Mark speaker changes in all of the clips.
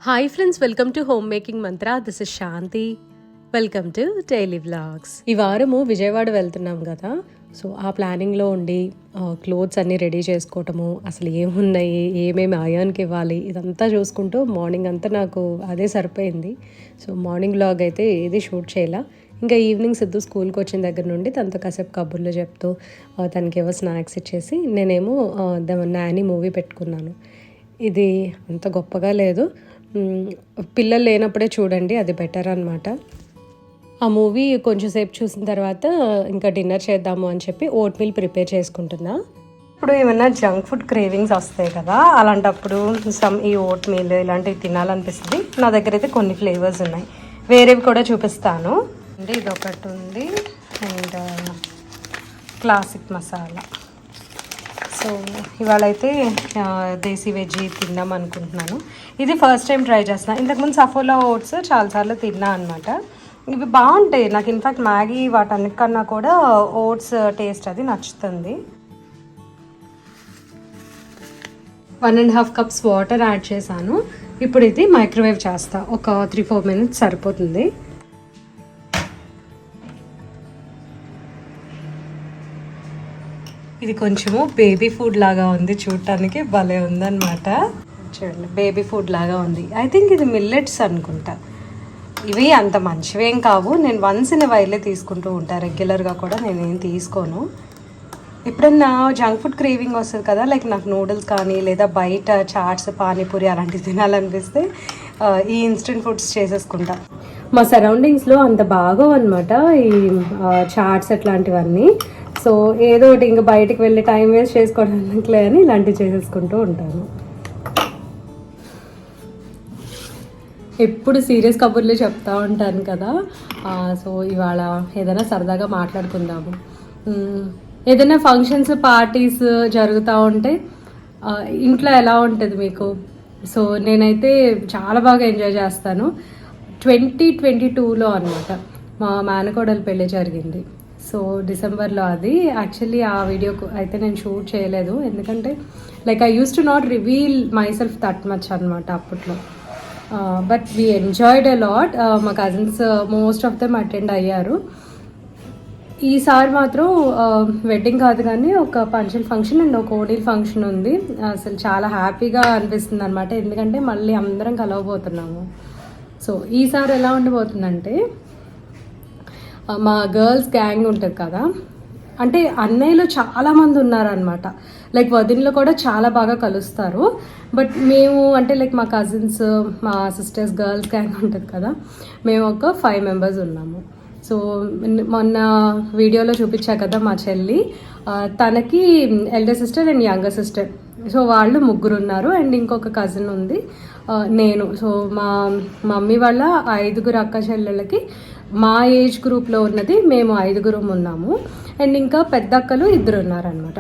Speaker 1: Hi friends, welcome to home making Mantra. This is Shanti. Welcome to daily vlogs. ఈ వారము విజయవాడ వెళ్తున్నాం కదా, సో ఆ ప్లానింగ్లో ఉండి క్లోత్స్ అన్నీ రెడీ చేసుకోవటము, అసలు ఏమున్నాయి, ఏమేమి అయాన్కి ఇవ్వాలి, ఇదంతా చూసుకుంటూ మార్నింగ్ అంతా నాకు అదే సరిపోయింది. సో మార్నింగ్ వ్లాగ్ అయితే ఏది షూట్ చేయాల. ఇంకా ఈవినింగ్ సిద్ధు స్కూల్కి వచ్చిన దగ్గర నుండి తనతో కాసేపు కబుర్లు చెప్తూ తనకి ఏవో స్నాక్స్ ఇచ్చేసి నేనేమో ద నాని మూవీ పెట్టుకున్నాను. ఇది అంత గొప్పగా లేదు, పిల్లలు లేనప్పుడే చూడండి, అది బెటర్ అనమాట. ఆ మూవీ కొంచెంసేపు చూసిన తర్వాత ఇంకా డిన్నర్ చేద్దాము అని చెప్పి ఓట్ మీల్ ప్రిపేర్ చేసుకుంటున్నా. ఇప్పుడు ఏమైనా జంక్ ఫుడ్ క్రేవింగ్స్ వస్తాయి కదా, అలాంటప్పుడు ఈ ఓట్ మీల్ ఇలాంటివి తినాలనిపిస్తుంది. నా దగ్గర అయితే కొన్ని ఫ్లేవర్స్ ఉన్నాయి, వేరేవి కూడా చూపిస్తాను. అంటే ఇది ఒకటి ఉంది అండ్ క్లాసిక్ మసాలా. సో ఇవాళ అయితే దేశీ వెజ్జీ తిందాం అనుకుంటున్నాను. ఇది ఫస్ట్ టైం ట్రై చేస్తున్నాను. ఇంతకుముందు సఫోలా ఓట్స్ చాలాసార్లు తిన్నా అనమాట. ఇవి బాగుంటాయి నాకు. ఇన్ఫ్యాక్ట్ మ్యాగీ వాటన్నిటికన్నా కూడా ఓట్స్ టేస్ట్ అది నచ్చుతుంది. 1.5 కప్స్ వాటర్ యాడ్ చేశాను. ఇప్పుడు ఇది మైక్రోవేవ్ చేస్తా, ఒక 3-4 మినిట్స్ సరిపోతుంది. ఇది కొంచెము బేబీ ఫుడ్ లాగా ఉంది, చూడటానికి భలే ఉందన్నమాట. చూడండి, బేబీ ఫుడ్ లాగా ఉంది. ఐ థింక్ ఇది మిల్లెట్స్ అనుకుంటా. ఇవి అంత మంచివేం కావు, నేను వన్స్ ఇన్ వైలే తీసుకుంటూ ఉంటాను, రెగ్యులర్గా కూడా నేనేం తీసుకోను. ఎప్పుడన్నా జంక్ ఫుడ్ క్రేవింగ్ వస్తుంది కదా, లైక్ నాకు నూడిల్స్ కానీ లేదా బయట చాట్స్ పానీపూరి అలాంటివి తినాలనిపిస్తే ఈ ఇన్స్టెంట్ ఫుడ్స్ చేసేసుకుంటా. మా సరౌండింగ్స్లో అంత బాగోవన్నమాట ఈ చాట్స్ అట్లాంటివన్నీ. సో ఏదో ఒకటి ఇంకా బయటికి వెళ్ళి టైం వేస్ట్ చేసుకోవడానికిలే అని ఇలాంటివి చేసేసుకుంటూ ఉంటాను. ఎప్పుడు సీరియస్ కబుర్లు చెప్తూ ఉంటాను కదా, సో ఇవాళ ఏదైనా సరదాగా మాట్లాడుకుందాము. ఏదైనా ఫంక్షన్స్ పార్టీస్ జరుగుతూ ఉంటే ఇంట్లో ఎలా ఉంటుంది మీకు? సో నేనైతే చాలా బాగా ఎంజాయ్ చేస్తాను. 2022లో అనమాట మా మేనకోడలు పెళ్ళి జరిగింది. సో డిసెంబర్లో. అది యాక్చువల్లీ ఆ వీడియో అయితే నేను షూట్ చేయలేదు, ఎందుకంటే like I use to not reveal myself that much అనమాట అప్పట్లో. But we enjoyed a lot. మా cousins most of them attend అయ్యారు. ఈసారి మాత్రం వెడ్డింగ్ కాదు కానీ ఒక పంచల్ ఫంక్షన్ అండ్ ఒక ఓడీల్ ఫంక్షన్ ఉంది. అసలు చాలా హ్యాపీగా అనిపిస్తుంది అనమాట, ఎందుకంటే మళ్ళీ అందరం కలవబోతున్నాము. సో ఈసారి ఎలా ఉండబోతుందంటే, మా గర్ల్స్ గ్యాంగ్ ఉంటుంది కదా, అంటే అన్నయ్యలో చాలామంది ఉన్నారనమాట. లైక్ వదినలో కూడా చాలా బాగా కలుస్తారు. బట్ మేము అంటే లైక్ మా కజిన్స్, మా సిస్టర్స్ గర్ల్స్ గ్యాంగ్ ఉంటుంది కదా, మేము ఒక 5 మెంబర్స్ ఉన్నాము. సో మొన్న వీడియోలో చూపించా కదా మా చెల్లి, తనకి elder sister and younger sister, so వాళ్ళు 3 ఉన్నారు. అండ్ ఇంకొక కజిన్ ఉంది, నేను. సో మా మమ్మీ వాళ్ళ 5 అక్క చెల్లెళ్ళకి మా ఏజ్ గ్రూప్లో ఉన్నది మేము 5 ఉన్నాము. అండ్ ఇంకా పెద్ద అక్కలు 2 ఉన్నారనమాట.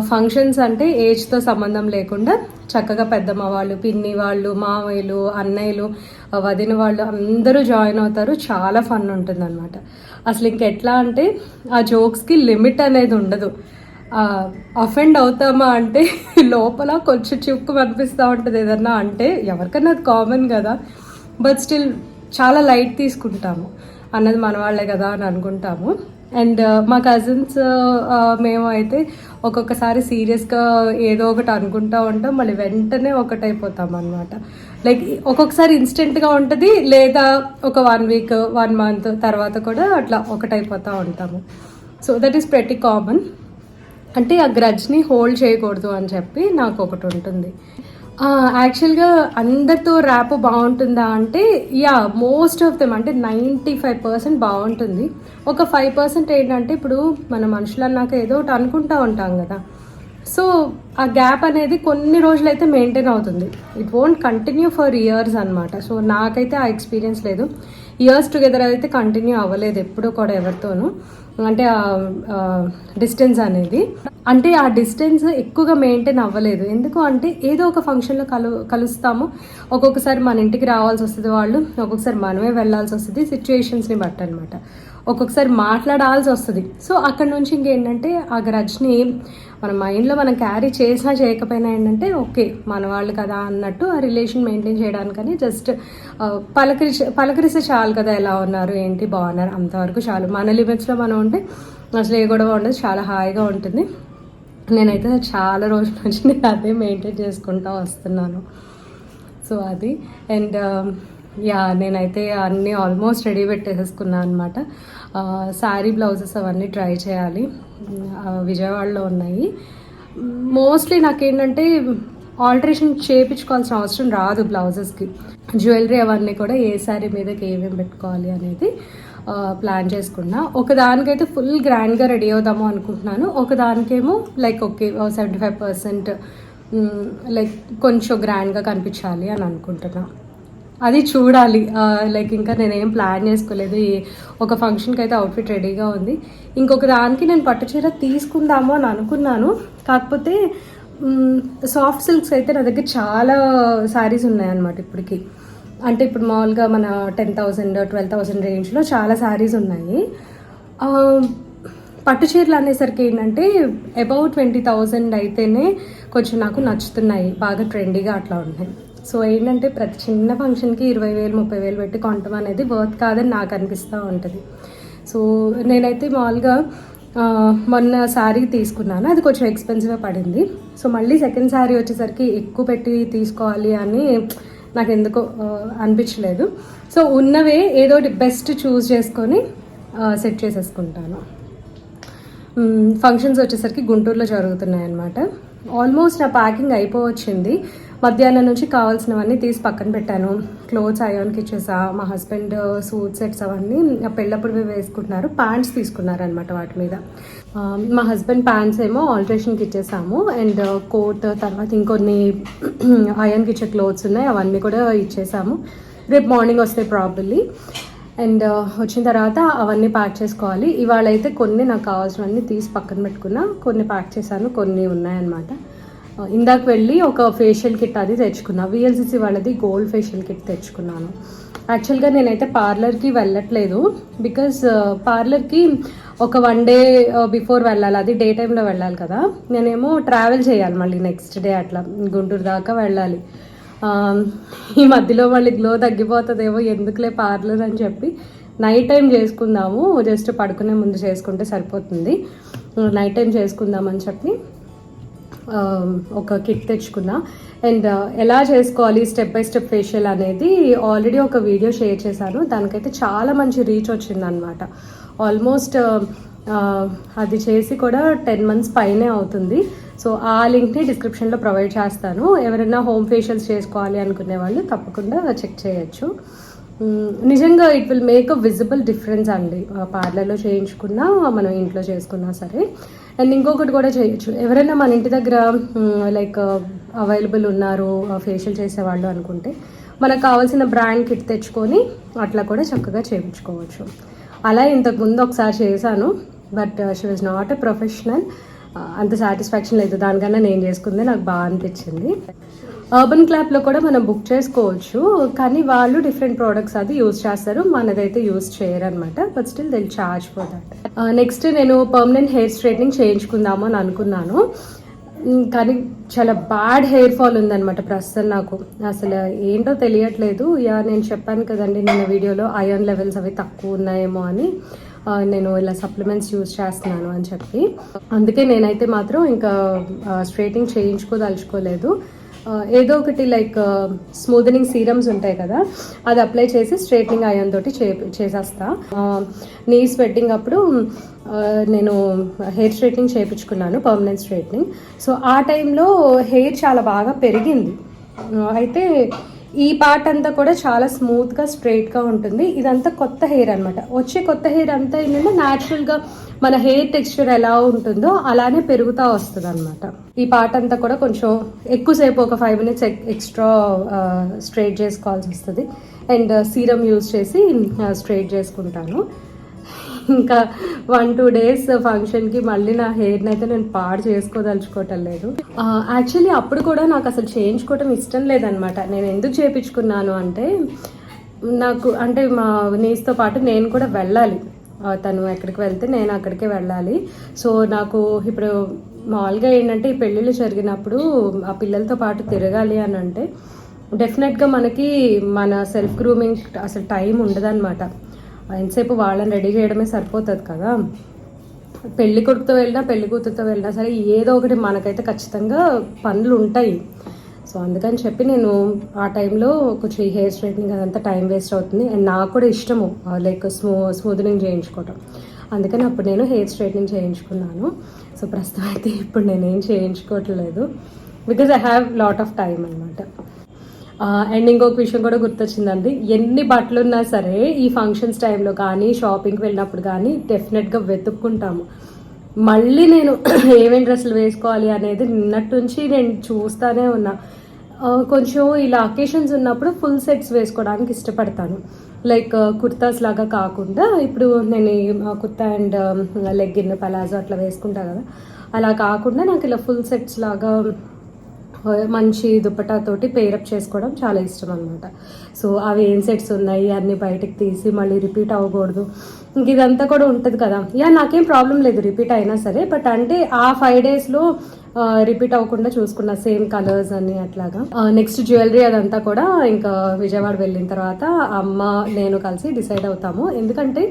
Speaker 1: ఫంక్షన్స్ అంటే ఏజ్తో సంబంధం లేకుండా చక్కగా పెద్దమ్మ వాళ్ళు, పిన్ని వాళ్ళు, మామయ్యలు, అన్నయ్యలు, వదిన వాళ్ళు అందరూ జాయిన్ అవుతారు. చాలా ఫన్ ఉంటుంది అనమాట. అసలు ఇంకెట్లా అంటే ఆ జోక్స్కి లిమిట్ అనేది ఉండదు. అఫెండ్ అవుతామా అంటే లోపల కొంచెం చిక్కు అనిపిస్తూ ఉంటుంది ఏదన్నా అంటే. ఎవరికన్నా అది కామన్ కదా, బట్ స్టిల్ చాలా లైట్ తీసుకుంటాము. అన్నది మన వాళ్ళే కదా అని అనుకుంటాము. అండ్ మా కజిన్స్ మేము అయితే ఒక్కొక్కసారి సీరియస్గా ఏదో ఒకటి అనుకుంటూ ఉంటాం, మళ్ళీ వెంటనే ఒకటైపోతాం అనమాట. లైక్ ఒక్కొక్కసారి ఇన్స్టెంట్గా ఉంటుంది, లేదా ఒక 1 వీక్ 1 మంత్ తర్వాత కూడా అట్లా ఒకటైపోతూ ఉంటాము. So that is pretty common. అంటే ఆ గ్రడ్జ్ని హోల్డ్ చేయకూడదు అని చెప్పి నాకు ఒకటి ఉంటుంది. యాక్చువల్గా అందరితో ర్యాప్ బాగుంటుందా అంటే యా, మోస్ట్ ఆఫ్ దెమ్ అంటే 95% బాగుంటుంది. ఒక 5% ఏంటంటే ఇప్పుడు మన మనుషులు అన్నాక ఏదో ఒకటి అనుకుంటూ ఉంటాం కదా, సో ఆ గ్యాప్ అనేది కొన్ని రోజులైతే మెయింటైన్ అవుతుంది. It won't continue for years అనమాట. సో నాకైతే ఆ ఎక్స్పీరియన్స్ లేదు. ఇయర్స్ టుగెదర్ అయితే కంటిన్యూ అవ్వలేదు ఎప్పుడూ కూడా ఎవరితోనూ. అంటే డిస్టెన్స్ అనేది, అంటే ఆ డిస్టెన్స్ ఎక్కువగా మెయింటైన్ అవ్వలేదు. ఎందుకు అంటే ఏదో ఒక ఫంక్షన్లో కలుస్తాము. ఒక్కొక్కసారి మన ఇంటికి రావాల్సి వస్తుంది వాళ్ళు, ఒక్కొక్కసారి మనమే వెళ్ళాల్సి వస్తుంది, సిచ్యువేషన్స్ని బట్టి అనమాట. ఒక్కొక్కసారి మాట్లాడాల్సి వస్తుంది. సో అక్కడ నుంచి ఇంకేంటంటే ఆ గ్రడ్జ్ని మన మైండ్లో మనం క్యారీ చేసినా చేయకపోయినా ఏంటంటే ఓకే మన వాళ్ళు కదా అన్నట్టు ఆ రిలేషన్ మెయింటైన్ చేయడానికని జస్ట్ పలకరిస్తే చాలు కదా, ఎలా ఉన్నారు ఏంటి బాగున్నారు అంతవరకు చాలు. మన లిమిట్స్లో మనం ఉంటే అసలు ఏ గొడవ ఉండదు, చాలా హాయిగా ఉంటుంది. నేనైతే చాలా రోజుల నుంచి నేను అదే మెయింటైన్ చేసుకుంటూ వస్తున్నాను. సో అది అండ్ నేనైతే అన్నీ ఆల్మోస్ట్ రెడీ పెట్టేసేసుకున్నాను అనమాట. శారీ బ్లౌజెస్ అవన్నీ ట్రై చేయాలి, విజయవాడలో ఉన్నాయి. మోస్ట్లీ నాకేంటంటే ఆల్టరేషన్ చేయించుకోవాల్సిన అవసరం రాదు బ్లౌజెస్కి. జ్యువెలరీ అవన్నీ కూడా ఏ శారీ మీదకి ఏమేమి పెట్టుకోవాలి అనేది ప్లాన్ చేసుకున్నా. ఒకదానికైతే ఫుల్ గ్రాండ్గా రెడీ అవుదాము అనుకుంటున్నాను, ఒకదానికేమో లైక్ ఓకే 75% లైక్ కొంచెం గ్రాండ్గా కనిపించాలి అని అనుకుంటున్నా. అది చూడాలి. లైక్ ఇంకా నేనేం ప్లాన్ చేసుకోలేదు. ఒక ఫంక్షన్కి అయితే అవుట్ఫిట్ రెడీగా ఉంది. ఇంకొక దానికి నేను పట్టు చీర తీసుకుందాము అని అనుకున్నాను. కాకపోతే సాఫ్ట్ సిల్క్స్ అయితే నా దగ్గర చాలా శారీస్ ఉన్నాయన్నమాట ఇప్పటికి. అంటే ఇప్పుడు మామూలుగా మన 10,000 12,000 రేంజ్లో చాలా శారీస్ ఉన్నాయి. పట్టు చీరలు అనేసరికి ఏంటంటే అబౌట్ 20,000 అయితేనే కొంచెం నాకు నచ్చుతున్నాయి, బాగా ట్రెండీగా అట్లా ఉన్నాయి. సో ఏంటంటే ప్రతి చిన్న ఫంక్షన్కి 20,000 30,000 పెట్టి కొనటం అనేది వర్త్ కాదని నాకు అనిపిస్తూ ఉంటుంది. సో నేనైతే మామూలుగా మొన్న శారీ తీసుకున్నాను, అది కొంచెం ఎక్స్పెన్సివ్గా పడింది. సో మళ్ళీ సెకండ్ శారీ వచ్చేసరికి ఎక్కువ పెట్టి తీసుకోవాలి అని నాకు ఎందుకో అనిపించలేదు. సో ఉన్నవే ఏదో బెస్ట్ చూస్ చేసుకొని సెట్ చేసేసుకుంటాను. ఫంక్షన్స్ వచ్చేసరికి గుంటూరులో జరుగుతున్నాయి అన్నమాట. ఆల్మోస్ట్ నా ప్యాకింగ్ అయిపోవచ్చింది. మధ్యాహ్నం నుంచి కావాల్సినవన్నీ తీసి పక్కన పెట్టాను. క్లోత్స్ అయాన్కి ఇచ్చేసా. మా హస్బెండ్ సూట్ సెట్స్ అవన్నీ పెళ్ళప్పుడు వేసుకుంటున్నారు, ప్యాంట్స్ తీసుకున్నారనమాట వాటి మీద. మా హస్బెండ్ ప్యాంట్స్ ఏమో ఆల్టరేషన్కి ఇచ్చేసాము. అండ్ కోట్ తర్వాత ఇంకొన్ని అయాన్కి ఇచ్చే క్లోత్స్ ఉన్నాయి, అవన్నీ కూడా ఇచ్చేసాము. రేపు మార్నింగ్ వస్తాయి ప్రాబబ్లీ. అండ్ వచ్చిన తర్వాత అవన్నీ ప్యాక్ చేసుకోవాలి. ఇవాళ అయితే కొన్ని నాకు కావాల్సినవన్నీ తీసి పక్కన పెట్టుకున్నా, కొన్ని ప్యాక్ చేశాను, కొన్ని ఉన్నాయన్నమాట. ఇందాక వెళ్ళి ఒక ఫేషియల్ కిట్ అది తెచ్చుకున్నా. విఎల్సిసి వాళ్ళది గోల్డ్ ఫేషియల్ కిట్ తెచ్చుకున్నాను. యాక్చువల్గా నేనైతే పార్లర్కి వెళ్ళట్లేదు, బికాజ్ పార్లర్కి ఒక 1 day బిఫోర్ వెళ్ళాలి, అది డే టైంలో వెళ్ళాలి కదా. నేనేమో ట్రావెల్ చేయాలి మళ్ళీ నెక్స్ట్ డే అట్లా గుంటూరు దాకా వెళ్ళాలి. ఈ మధ్యలో మళ్ళీ గ్లో తగ్గిపోతుందేమో, ఎందుకులే పార్లర్ అని చెప్పి నైట్ టైం చేసుకుందాము, జస్ట్ పడుకునే ముందు చేసుకుంటే సరిపోతుంది, నైట్ టైం చేసుకుందామని చెప్పి ఒక కిట్ తెచ్చుకున్నా. అండ్ ఎలా చేసుకోవాలి స్టెప్ బై స్టెప్ ఫేషియల్ అనేది ఆల్రెడీ ఒక వీడియో షేర్ చేశాను. దానికైతే చాలా మంచి రీచ్ వచ్చిందనమాట. ఆల్మోస్ట్ అది చేసి కూడా 10 months పైనే అవుతుంది. సో ఆ లింక్ని డిస్క్రిప్షన్లో ప్రొవైడ్ చేస్తాను. ఎవరైనా హోమ్ ఫేషియల్స్ చేసుకోవాలి అనుకునే వాళ్ళు తప్పకుండా చెక్ చేయొచ్చు. నిజంగా it will make a visible difference అండి, పార్లర్లో చేయించుకున్నా మనం ఇంట్లో చేసుకున్నా సరే. అండ్ ఇంకొకటి కూడా చేయొచ్చు, ఎవరైనా మన ఇంటి దగ్గర లైక్ అవైలబుల్ ఉన్నారు ఫేషియల్ చేసేవాళ్ళు అనుకుంటే మనకు కావాల్సిన బ్రాండ్ కిట్ తెచ్చుకొని అట్లా కూడా చక్కగా చేయించుకోవచ్చు. అలా ఇంతకుముందు ఒకసారి చేశాను, but she was not a professional. అంత సాటిస్ఫాక్షన్ లేదు, దానికన్నా నేను చేసుకుందే నాకు బాగా అనిపించింది. అర్బన్ క్లాప్లో కూడా మనం బుక్ చేసుకోవచ్చు, కానీ వాళ్ళు డిఫరెంట్ ప్రోడక్ట్స్ అది యూజ్ చేస్తారు, మనదైతే యూజ్ చేయరు అనమాట. But still they'll charge for that. Next నేను పర్మనెంట్ హెయిర్ స్ట్రైట్నింగ్ చేయించుకుందాము అని అనుకున్నాను, కానీ చాలా బ్యాడ్ హెయిర్ ఫాల్ ఉందన్నమాట ప్రస్తుతం నాకు. అసలు ఏంటో తెలియట్లేదు. నేను చెప్పాను కదండి నిన్న వీడియోలో ఐరన్ లెవెల్స్ అవి తక్కువ ఉన్నాయేమో అని, నేను ఇలా సప్లిమెంట్స్ యూజ్ చేస్తున్నాను అని చెప్పి. అందుకే నేనైతే మాత్రం ఇంకా స్ట్రైటింగ్ చేయించుకోదలుచుకోలేదు. ఏదో ఒకటి లైక్ స్మూదనింగ్ సీరమ్స్ ఉంటాయి కదా, అది అప్లై చేసి స్ట్రైట్నింగ్ ఐరన్ తోటి చేసేస్తా. నీ స్వెట్టింగ్ అప్పుడు నేను హెయిర్ స్ట్రైట్నింగ్ చేయించుకున్నాను, పర్మనెంట్ స్ట్రైట్నింగ్. సో ఆ టైంలో హెయిర్ చాలా బాగా పెరిగింది. అయితే ఈ పార్ట్ అంతా కూడా చాలా స్మూత్గా స్ట్రైట్గా ఉంటుంది. ఇదంతా కొత్త హెయిర్ అనమాట. వచ్చే కొత్త హెయిర్ అంతా ఏంటంటే న్యాచురల్గా మన హెయిర్ టెక్స్చర్ ఎలా ఉంటుందో అలానే పెరుగుతూ వస్తుంది అనమాట. ఈ పార్ట్ అంతా కూడా కొంచెం ఎక్కువసేపు ఒక 5 minutes ఎక్స్ట్రా స్ట్రైట్ చేసుకోవాల్సి వస్తుంది. అండ్ సీరం యూజ్ చేసి స్ట్రైట్ చేసుకుంటాను. ఇంకా 1-2 days ఫంక్షన్కి మళ్ళీ నా హెయిర్ని అయితే నేను పాడు చేసుకోదలుచుకోవటం లేదు. యాక్చువల్లీ అప్పుడు కూడా నాకు అసలు చేయించుకోవటం ఇష్టం లేదనమాట. నేను ఎందుకు చేయించుకున్నాను అంటే, నాకు అంటే మా నీస్తో పాటు నేను కూడా వెళ్ళాలి. తను ఎక్కడికి వెళ్తే నేను అక్కడికే వెళ్ళాలి. సో నాకు ఇప్పుడు మామూలుగా ఏంటంటే ఈ పెళ్ళిళ్ళు జరిగినప్పుడు ఆ పిల్లలతో పాటు తిరగాలి అని అంటే డెఫినెట్గా మనకి మన సెల్ఫ్ గ్రూమింగ్ అసలు టైం ఉండదన్నమాట. ఎంతసేపు వాళ్ళని రెడీ చేయడమే సరిపోతుంది కదా. పెళ్లి కొడుకుతో వెళ్ళినా పెళ్లి కూతురుతో వెళ్ళినా సరే ఏదో ఒకటి మనకైతే ఖచ్చితంగా పనులు ఉంటాయి. సో అందుకని చెప్పి నేను ఆ టైంలో కొంచెం హెయిర్ స్ట్రైట్నింగ్ అదంతా టైం వేస్ట్ అవుతుంది. అండ్ నాకు కూడా ఇష్టము లైక్ స్మూదనింగ్ చేయించుకోవటం. అందుకని అప్పుడు నేను హెయిర్ స్ట్రైట్నింగ్ చేయించుకున్నాను. సో ప్రస్తుతం అయితే ఇప్పుడు నేనేం చేయించుకోవట్లేదు because I have lot of time అనమాట. అండ్ ఇంకొక విషయం కూడా గుర్తొచ్చిందండి, ఎన్ని బట్టలు ఉన్నా సరే ఈ ఫంక్షన్స్ టైంలో కానీ షాపింగ్కి వెళ్ళినప్పుడు కానీ డెఫినెట్గా వెతుక్కుంటాము. మళ్ళీ నేను ఏమేమి డ్రెస్సులు వేసుకోవాలి అనేది నిన్నటి నుంచి నేను చూస్తూనే ఉన్నా. కొంచెం ఇలా అకేషన్స్ ఉన్నప్పుడు ఫుల్ సెట్స్ వేసుకోవడానికి ఇష్టపడతాను. లైక్ కుర్తాస్ లాగా కాకుండా ఇప్పుడు నేను కుర్తా అండ్ లెగ్గిన్ పలాజో అట్లా వేసుకుంటా కదా, అలా కాకుండా నాకు ఇలా ఫుల్ సెట్స్ లాగా మంచి దుపట్టాతోటి పేరప్ చేసుకోవడం చాలా ఇష్టం అనమాట. సో అవి ఏం సెట్స్ ఉన్నాయి అన్నీ బయటకు తీసి మళ్ళీ రిపీట్ అవ్వకూడదు, ఇంక ఇదంతా కూడా ఉంటుంది కదా. నాకేం ప్రాబ్లం లేదు రిపీట్ అయినా సరే, బట్ అంటే ఆ 5 daysలో రిపీట్ అవ్వకుండా చూసుకున్న సేమ్ కలర్స్ అని అట్లాగా. నెక్స్ట్ జ్యువెలరీ అదంతా కూడా ఇంకా విజయవాడ వెళ్ళిన తర్వాత అమ్మ నేను కలిసి డిసైడ్ అవుతాము. ఎందుకంటే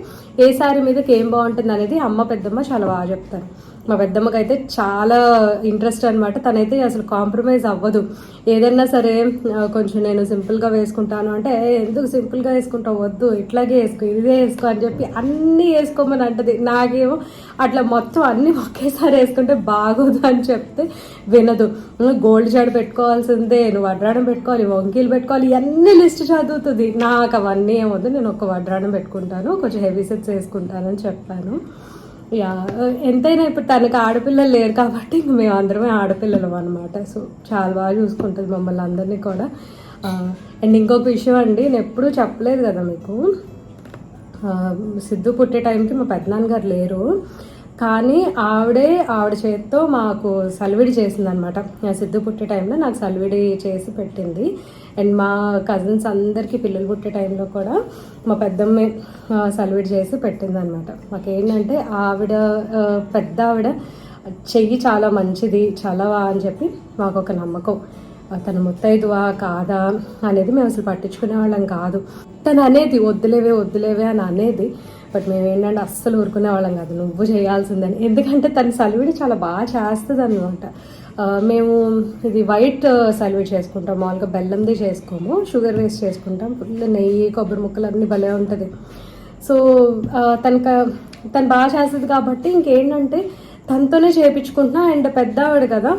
Speaker 1: ఏ శారీ మీదకి ఏం బాగుంటుంది అనేది అమ్మ పెద్దమ్మ చాలా బాగా చెప్తారు. మా పెద్దమ్మకి అయితే చాలా ఇంట్రెస్ట్ అనమాట. తనైతే అసలు కాంప్రమైజ్ అవ్వదు. ఏదైనా సరే కొంచెం నేను సింపుల్గా వేసుకుంటాను అంటే ఎందుకు సింపుల్గా వేసుకుంటావు, వద్దు ఇట్లాగే వేసుకో, ఇదే వేసుకో అని చెప్పి అన్నీ వేసుకోమని అంటది. నాకేమో అట్లా మొత్తం అన్నీ ఒకేసారి వేసుకుంటే బాగోదు అని చెప్తే వినదు. గోల్డ్ జడ పెట్టుకోవాల్సిందే, నువ్వు వడ్రాడం పెట్టుకోవాలి, వంకీలు పెట్టుకోవాలి, ఇవన్నీ లిస్ట్ చదువుతుంది. నాకు అవన్నీ ఏమొద్దు, నేను ఒక వడ్రాడం పెట్టుకుంటాను, కొంచెం హెవీ సెట్స్ వేసుకుంటాను అని చెప్పాను. ఎంతైనా ఇప్పుడు తనకు ఆడపిల్లలు లేరు కాబట్టి ఇంక మేము అందరమే ఆడపిల్లలు అనమాట. సో చాలా బాగా చూసుకుంటుంది మమ్మల్ని అందరినీ కూడా. అండ్ ఇంకొక విషయం అండి, నేను ఎప్పుడూ చెప్పలేదు కదా మీకు, సిద్ధు పుట్టే టైంకి మా పెద్దనాన్నగారు లేరు, కానీ ఆవిడ చేతితో మాకు సలివిడి చేసింది అనమాట. సిద్ధు పుట్టే టైంలో నాకు సలివిడి చేసి పెట్టింది. అండ్ మా కజిన్స్ అందరికీ పిల్లలు పుట్టే టైంలో కూడా మా పెద్దమ్మే సలివిడి చేసి పెట్టింది అనమాట. మాకేంటంటే పెద్ద ఆవిడ చెయ్యి చాలా మంచిది చలవా అని చెప్పి మాకు ఒక నమ్మకం. తన ముత్తైదువా కాదా అనేది మేము అసలు పట్టించుకునే వాళ్ళం కాదు. తను అనేది వద్దులేవే అని అనేది, బట్ మేము ఏంటంటే అస్సలు ఊరుకునే వాళ్ళం కాదు, నువ్వు చేయాల్సిందని. ఎందుకంటే తన సలివిడి చాలా బాగా చేస్తుంది అనమాట. మేము ఇది వైట్ సలివిడి చేసుకుంటాం, మామూలుగా బెల్లంది చేసుకోము, షుగర్ వేస్ట్ చేసుకుంటాం. ఫుల్ నెయ్యి కొబ్బరి ముక్కలు అన్నీ భలే ఉంటుంది. సో తను బాగా చేస్తుంది కాబట్టి ఇంకేంటంటే తనతోనే చేయించుకుంటున్నా. అండ్ పెద్ద ఆవిడ కదా,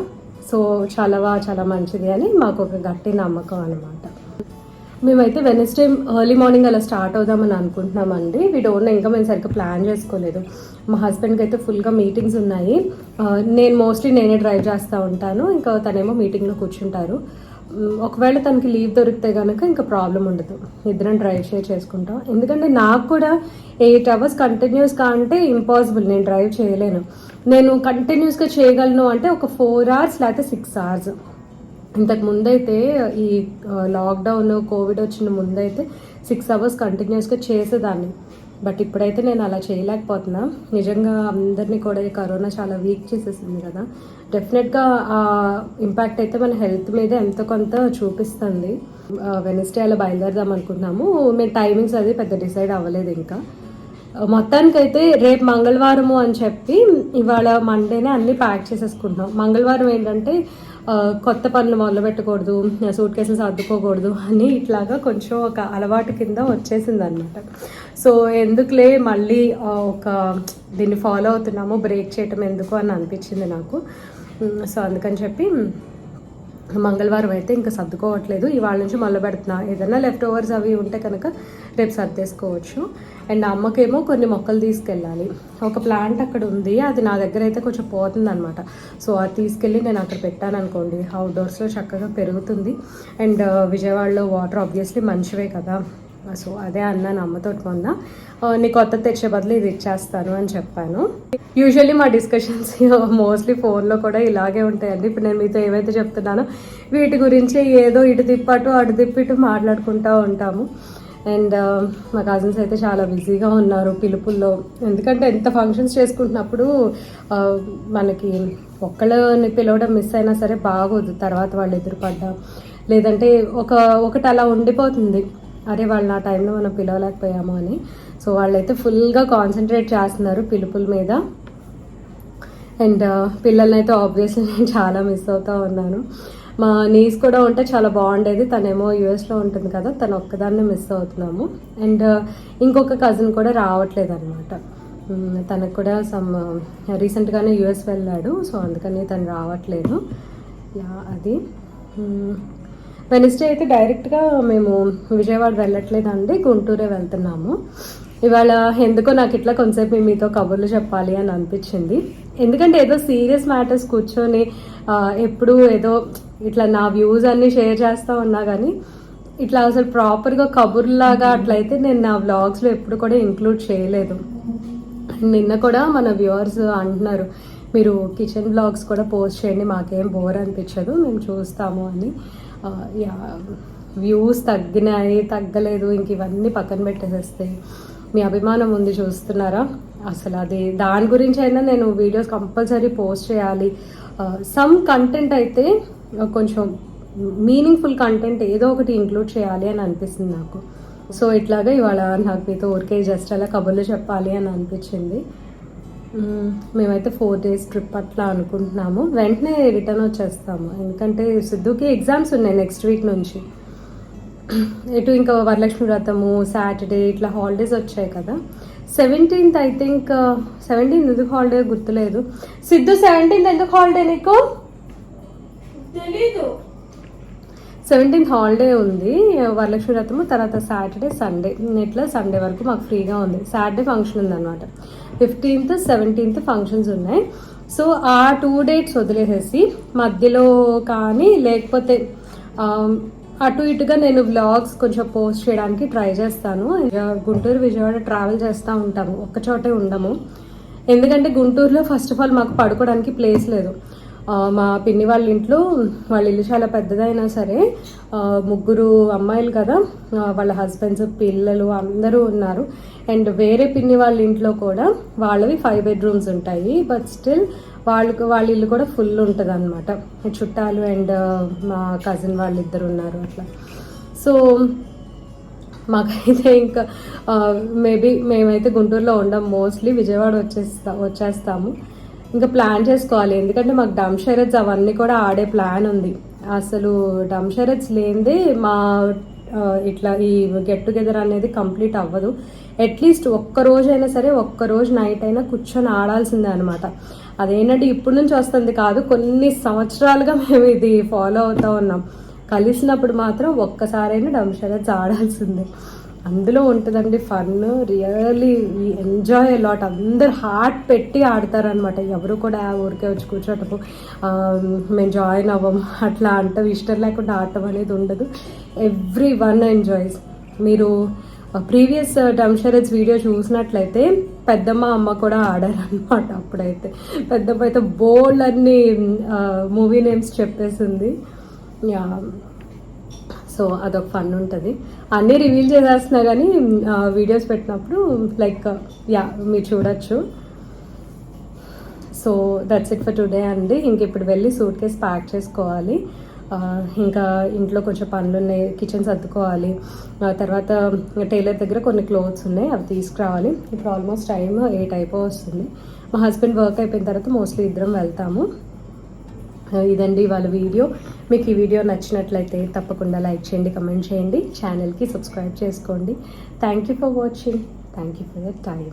Speaker 1: సో చాలా మంచిది అని మాకు ఒక గట్టి నమ్మకం అనమాట. మేమైతే వెనస్డే ఎర్లీ మార్నింగ్ అలా స్టార్ట్ అవుదామని అనుకుంటున్నామండి. ఇంకా మేము సరిగ్గా ప్లాన్ చేసుకోలేదు. మా హస్బెండ్కి అయితే ఫుల్గా మీటింగ్స్ ఉన్నాయి. నేను మోస్ట్లీ నేనే డ్రైవ్ చేస్తూ ఉంటాను, ఇంకా తనేమో మీటింగ్లో కూర్చుంటారు. ఒకవేళ తనకి లీవ్ దొరికితే కనుక ఇంకా ప్రాబ్లం ఉండదు, ఇద్దరం డ్రైవ్ షేర్ చేసుకుంటాం. ఎందుకంటే నాకు కూడా 8 hours కంటిన్యూస్గా అంటే ఇంపాసిబుల్, నేను డ్రైవ్ చేయలేను. నేను కంటిన్యూస్గా చేయగలను అంటే ఒక 4 hours లేకపోతే 6 hours. ఇంతకు ముందైతే ఈ లాక్డౌన్ కోవిడ్ వచ్చిన ముందైతే 6 hours కంటిన్యూస్గా చేసేదాన్ని. బట్ ఇప్పుడైతే నేను అలా చేయలేకపోతున్నా. నిజంగా అందరినీ కూడా ఈ కరోనా చాలా వీక్ చేసేసింది కదా. డెఫినెట్గా ఆ ఇంపాక్ట్ అయితే మన హెల్త్ మీద ఎంతో కొంత చూపిస్తుంది. వెనస్డే అలా బయలుదేరదాం అనుకున్నాము. మేము టైమింగ్స్ అది పెద్ద డిసైడ్ అవ్వలేదు ఇంకా. మొత్తానికైతే రేపు మంగళవారము అని చెప్పి ఇవాళ మండేనే అన్నీ ప్యాక్ చేసేసుకుంటున్నాం. మంగళవారం ఏంటంటే కొత్త పనులు మొదలు పెట్టకూడదు, సూట్ కేసులు సర్దుకోకూడదు అని ఇట్లాగా కొంచెం ఒక అలవాటు కింద వచ్చేసింది అనమాట. సో ఎందుకులే మళ్ళీ దీన్ని ఫాలో అవుతున్నాము, బ్రేక్ చేయటం ఎందుకు అని అనిపించింది నాకు. సో అందుకని చెప్పి మంగళవారం అయితే ఇంకా సర్దుకోవట్లేదు, ఇవాళ నుంచి మొదలు పెడుతున్నా. ఏదైనా లెఫ్ట్ ఓవర్స్ అవి ఉంటే కనుక రేపు సర్దేసుకోవచ్చు. అండ్ అమ్మకేమో కొన్ని మొక్కలు తీసుకెళ్ళాలి. ఒక ప్లాంట్ అక్కడ ఉంది, అది నా దగ్గర అయితే కొంచెం పోతుంది అనమాట. సో అది తీసుకెళ్ళి నేను అక్కడ పెట్టాను అనుకోండి, అవుట్డోర్స్లో చక్కగా పెరుగుతుంది. అండ్ విజయవాడలో వాటర్ ఆబ్వియస్లీ మంచివే కదా. సో అదే అన్నాను అమ్మతో, మొన్న నీ కొత్త తెచ్చే బదులు ఇది ఇచ్చేస్తాను అని చెప్పాను. యూజువల్లీ మా డిస్కషన్స్ మోస్ట్లీ ఫోన్లో కూడా ఇలాగే ఉంటాయండి. ఇప్పుడు నేను మీతో ఏవైతే చెప్తున్నానో వీటి గురించి ఏదో ఇటు తిప్పటు అటు తిప్పిటు మాట్లాడుకుంటూ ఉంటాము. అండ్ మా కజిన్స్ అయితే చాలా బిజీగా ఉన్నారు పిలుపుల్లో. ఎందుకంటే ఎంత ఫంక్షన్స్ చేసుకుంటున్నప్పుడు మనకి ఒక్కళ్ళని పిలవడం మిస్ అయినా సరే బాగోదు, తర్వాత వాళ్ళు ఎదురుపడ్డా లేదంటే ఒకటి అలా ఉండిపోతుంది, అరే వాళ్ళు నా టైంలో మనం పిలవలేకపోయాము అని. సో వాళ్ళైతే ఫుల్గా కాన్సన్ట్రేట్ చేస్తున్నారు పిలుపుల మీద. అండ్ పిల్లల్ని అయితే ఆబ్వియస్లీ నేను చాలా మిస్ అవుతూ ఉన్నాను. మా నీస్ కూడా ఉంటే చాలా బాగుండేది, తనేమో యూఎస్లో ఉంటుంది కదా, తను ఒక్కదాన్ని మిస్ అవుతున్నాము. అండ్ ఇంకొక కజిన్ కూడా రావట్లేదు అనమాట, తనకు కూడా రీసెంట్గానే యూఎస్ వెళ్ళాడు, సో అందుకని తను రావట్లేదు. అది వెనస్డే అయితే డైరెక్ట్గా మేము విజయవాడ వెళ్ళట్లేదండి, గుంటూరే వెళ్తున్నాము. ఇవాళ ఎందుకో నాకు ఇట్లా కొంచెంసేపు మీతో కబుర్లు చెప్పాలి అని అనిపించింది. ఎందుకంటే ఏదో సీరియస్ మ్యాటర్స్ కూర్చొని ఎప్పుడు ఏదో ఇట్లా నా వ్యూస్ అన్నీ షేర్ చేస్తూ ఉన్నా కానీ ఇట్లా అసలు ప్రాపర్గా కబుర్లాగా అట్లయితే నేను నా వ్లాగ్స్లో ఎప్పుడు కూడా ఇంక్లూడ్ చేయలేదు. నిన్న కూడా మన వ్యూవర్స్ అంటున్నారు, మీరు కిచెన్ వ్లాగ్స్ కూడా పోస్ట్ చేయండి, మాకేం బోర్ అనిపించదు, మేము చూస్తాము అని. వ్యూస్ తగ్గినాయి తగ్గలేదు ఇంక ఇవన్నీ పక్కన పెట్టేసేస్తే మీ అభిమానం ఉంది చూస్తున్నారా, అసలు అది దాని గురించి అయినా నేను వీడియోస్ కంపల్సరీ పోస్ట్ చేయాలి. సమ్ కంటెంట్ అయితే కొంచెం మీనింగ్ఫుల్ కంటెంట్ ఏదో ఒకటి ఇంక్లూడ్ చేయాలి అని అనిపిస్తుంది నాకు. సో ఇట్లాగా ఇవాళ నాకు మీతో ఊరికే జస్ట్ అలా కబుర్లు చెప్పాలి అని అనిపించింది. మేమైతే 4 days ట్రిప్ అట్లా అనుకుంటున్నాము, వెంటనే రిటర్న్ వచ్చేస్తాము. ఎందుకంటే సిద్ధుకి ఎగ్జామ్స్ ఉన్నాయి నెక్స్ట్ వీక్ నుంచి. ఇటు ఇంకా వరలక్ష్మి వ్రతము, సాటర్డే ఇట్లా హాలిడేస్ వచ్చాయి కదా. 17th ఐ థింక్, 17th ఎందుకు హాలిడే గుర్తులేదు. సిద్ధు 17th ఎందుకు హాలిడే నీకు తెలీదు? 17th హాలిడే ఉంది, వరలక్ష్మి వ్రతము, తర్వాత సాటర్డే సండే, ఇట్లా సండే వరకు మాకు ఫ్రీగా ఉంది. సాటర్డే ఫంక్షన్ ఉందన్నమాట, 15th 17th ఫంక్షన్స్ ఉన్నాయి. సో ఆ 2 dates వదిలేసేసి మధ్యలో కానీ లేకపోతే అటు ఇటుగా నేను వ్లాగ్స్ కొంచెం పోస్ట్ చేయడానికి ట్రై చేస్తాను. గుంటూరు విజయవాడ ట్రావెల్ చేస్తూ ఉంటాము, ఒక్కచోటే ఉండము. ఎందుకంటే గుంటూరులో ఫస్ట్ ఆఫ్ ఆల్ మాకు పడుకోవడానికి ప్లేస్ లేదు. మా పిన్ని వాళ్ళ ఇంట్లో, వాళ్ళ ఇల్లు చాలా పెద్దదైనా సరే 3 అమ్మాయిలు కదా, వాళ్ళ హస్బెండ్స్ పిల్లలు అందరూ ఉన్నారు. అండ్ వేరే పిన్ని వాళ్ళ ఇంట్లో కూడా వాళ్ళవి 5 bedrooms ఉంటాయి, బట్ స్టిల్ వాళ్ళ ఇల్లు కూడా ఫుల్ ఉంటుంది అనమాట. చుట్టాలు అండ్ మా కజిన్ వాళ్ళిద్దరు ఉన్నారు అట్లా. సో మాకైతే ఇంకా మేబీ మేమైతే గుంటూరులో ఉండం, మోస్ట్లీ విజయవాడ వచ్చేస్తాము. ఇంకా ప్లాన్ చేసుకోవాలి, ఎందుకంటే మాకు డమ్ షరత్స్ అవన్నీ కూడా ఆడే ప్లాన్ ఉంది. అసలు డమ్ షరత్స్ లేనిదే మా ఇట్లా ఈ గెట్ టుగెదర్ అనేది కంప్లీట్ అవ్వదు. అట్లీస్ట్ ఒక్కరోజైనా సరే, ఒక్కరోజు నైట్ అయినా కూర్చొని ఆడాల్సిందే అనమాట. అదేంటంటే ఇప్పటి నుంచి వస్తుంది కాదు, కొన్ని సంవత్సరాలుగా మేము ఇది ఫాలో అవుతూ ఉన్నాం. కలిసినప్పుడు మాత్రం ఒక్కసారైనా డమ్ షరత్స్ ఆడాల్సిందే. అందులో ఉంటుందండి ఫన్, రియల్లీ ఎంజాయ్ అలాట్. అందరు హార్ట్ పెట్టి ఆడతారనమాట, ఎవరు కూడా ఊరికే వచ్చి కూర్చోటము మేము జాయిన్ అవ్వము అట్లా అంటాం, ఇష్టం లేకుండా ఆడటం అనేది ఉండదు. Every one enjoys. మీరు ప్రీవియస్ డమ్ షరత్స్ వీడియో చూసినట్లయితే పెద్దమ్మ అమ్మ కూడా ఆడారనమాట. అప్పుడైతే పెద్దమ్మ అయితే బోల్డ్ అన్ని మూవీ నేమ్స్ చెప్పేసింది. సో అదొక ఫన్ ఉంటుంది. అన్నీ రివీల్ చేసేస్తున్నా కానీ వీడియోస్ పెట్టినప్పుడు లైక్ మీరు చూడొచ్చు. So that's it for today అండి. ఇంక ఇప్పుడు వెళ్ళి సూట్ కేస్ ప్యాక్ చేసుకోవాలి. ఇంకా ఇంట్లో కొంచెం పనులు ఉన్నాయి, కిచెన్ సర్దుకోవాలి. తర్వాత టైలర్ దగ్గర కొన్ని క్లోత్స్ ఉన్నాయి, అవి తీసుకురావాలి. ఇప్పుడు ఆల్మోస్ట్ టైం 8 అయిపోతుంది. మా హస్బెండ్ వర్క్ అయిపోయిన తర్వాత మోస్ట్లీ ఇద్దరం వెళ్తాము. ఇదండి వాళ్ళ వీడియో. మీకు ఈ వీడియో నచ్చినట్లయితే తప్పకుండా లైక్ చేయండి, కమెంట్ చేయండి, ఛానల్కి సబ్స్క్రైబ్ చేసుకోండి. Thank you for watching. Thank you for your time.